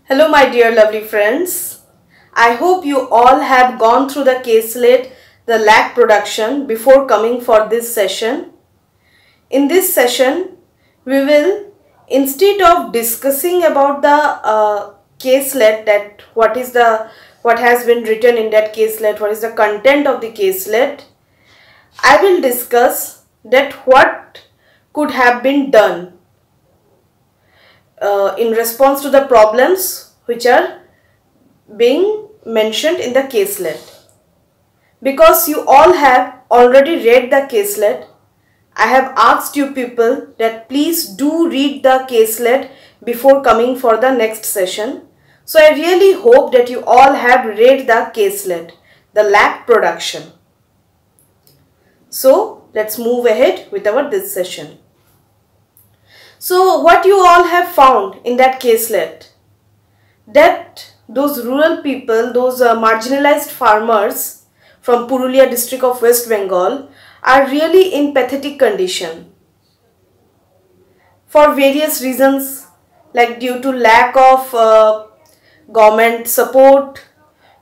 Hello my dear lovely friends. I hope you all have gone through the caselet, the LAC production before coming for this session. In this session, we will, instead of discussing about the caselet, that what has been written in that caselet, what is the content of the caselet, I will discuss that what could have been done in response to the problems which are being mentioned in the caselet. Because you all have already read the caselet, I have asked you people that please do read the caselet before coming for the next session. So I really hope that you all have read the caselet, the LAC production. So let's move ahead with our this session. So what you all have found in that caselet, that those rural people, those marginalized farmers from Purulia district of West Bengal are really in pathetic condition for various reasons, like due to lack of government support,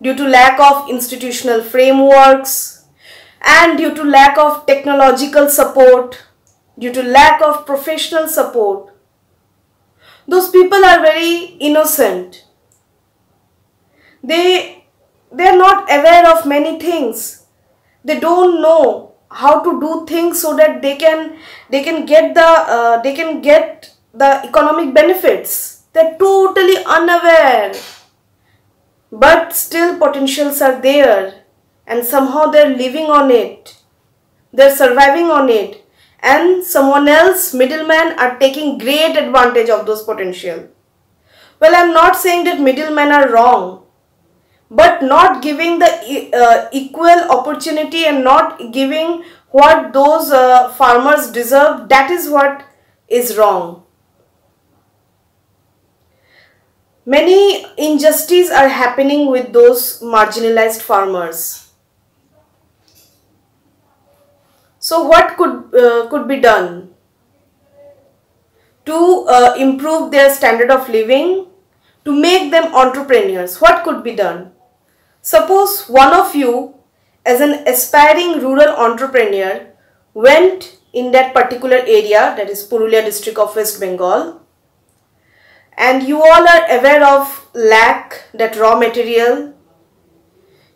due to lack of institutional frameworks, and due to lack of technological support, due to lack of professional support. Those people are very innocent. They are not aware of many things. They don't know how to do things so that they can get the economic benefits. They're totally unaware. But still potentials are there, and somehow they're living on it. They're surviving on it. And someone else, middlemen, are taking great advantage of those potential. Well, I'm not saying that middlemen are wrong, but not giving the equal opportunity and not giving what those farmers deserve, that is what is wrong. Many injustices are happening with those marginalized farmers. So what could be done to improve their standard of living, to make them entrepreneurs? What could be done? Suppose one of you, as an aspiring rural entrepreneur, went in that particular area, that is Purulia district of West Bengal, and you all are aware of LAC, that raw material.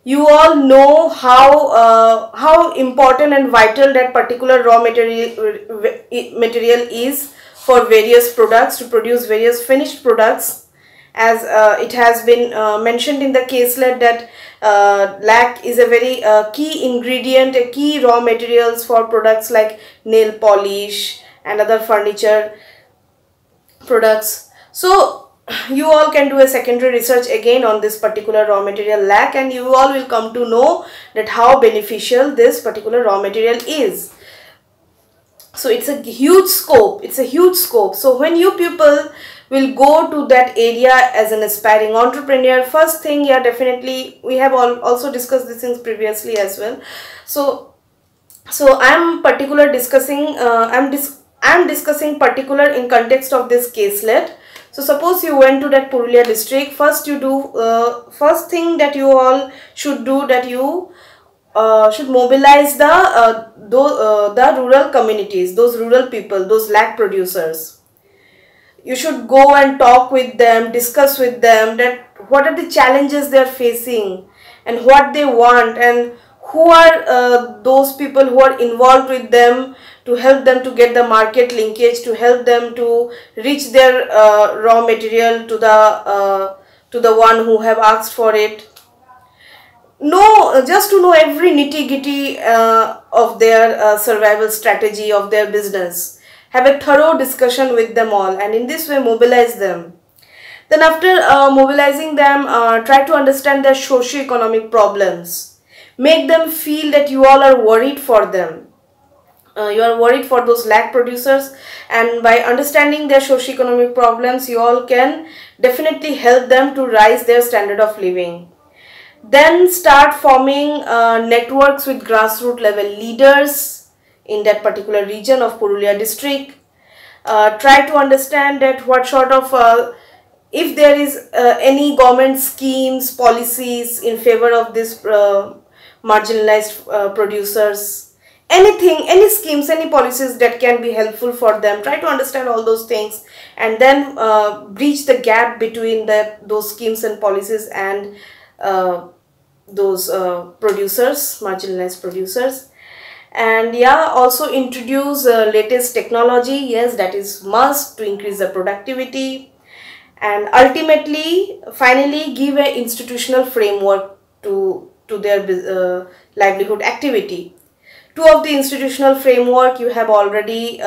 You all know how important and vital that particular raw material is for various products, to produce various finished products. As it has been mentioned in the caselet that LAC is a very key ingredient, a key raw materials for products like nail polish and other furniture products. So you all can do a secondary research again on this particular raw material LAC, and you all will come to know that how beneficial this particular raw material is. So it's a huge scope. It's a huge scope. So when you people will go to that area as an aspiring entrepreneur, first thing, yeah, definitely we have also discussed these things previously as well. So I'm particular discussing I'm discussing particular in context of this caselet. So suppose you went to that Purulia district. First thing that you all should do, that you should mobilize the rural communities, those rural people, those LAC producers. You should go and talk with them, discuss with them that what are the challenges they are facing and what they want, and who are those people who are involved with them to help them to get the market linkage, to help them to reach their raw material to the one who have asked for it. Just to know every nitty-gritty of their survival strategy of their business. Have a thorough discussion with them all, and in this way mobilize them. Then after mobilizing them, try to understand their socio-economic problems. Make them feel that you all are worried for them. You are worried for those LAC producers, and by understanding their socio-economic problems, you all can definitely help them to rise their standard of living. Then start forming networks with grassroots level leaders in that particular region of Purulia district. Try to understand that what sort of if there is any government schemes, policies in favor of this marginalized producers, anything, any schemes, any policies that can be helpful for them, try to understand all those things and then bridge the gap between those schemes and policies and those producers, marginalized producers. And yeah, also introduce latest technology. Yes, that is must to increase the productivity. And ultimately, finally, give an institutional framework to their livelihood activity. Two of the institutional framework you have already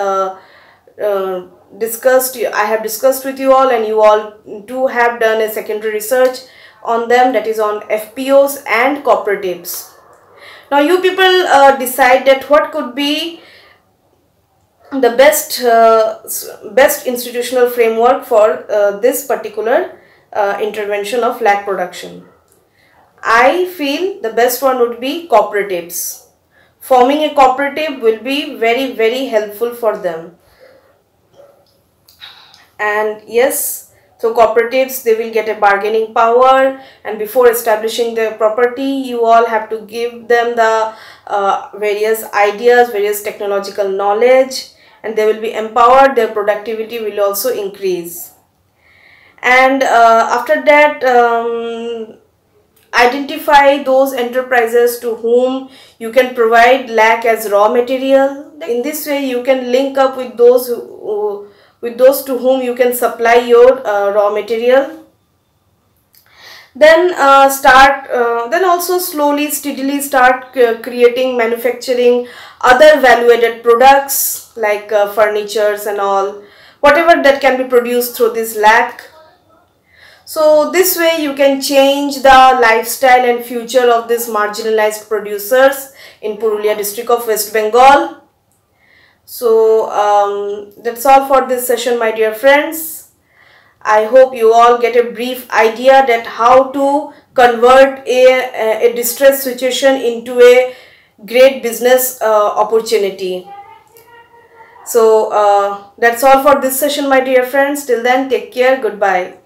discussed. I have discussed with you all, and you all too have done a secondary research on them, that is on FPOs and cooperatives. Now you people decide that what could be the best institutional framework for this particular intervention of lag production. I feel the best one would be cooperatives. Forming a cooperative will be very, very helpful for them. And yes, so cooperatives, they will get a bargaining power, and before establishing their property, you all have to give them the various ideas, various technological knowledge, and they will be empowered. Their productivity will also increase. And after that, identify those enterprises to whom you can provide lag as raw material. In this way, you can link up with those to whom you can supply your raw material. Then then also slowly, steadily start creating, manufacturing other value-added products like furnitures and all, whatever that can be produced through this lag. So this way you can change the lifestyle and future of these marginalized producers in Purulia district of West Bengal. So that's all for this session, my dear friends. I hope you all get a brief idea that how to convert a distressed situation into a great business opportunity. So that's all for this session, my dear friends. Till then, take care. Goodbye.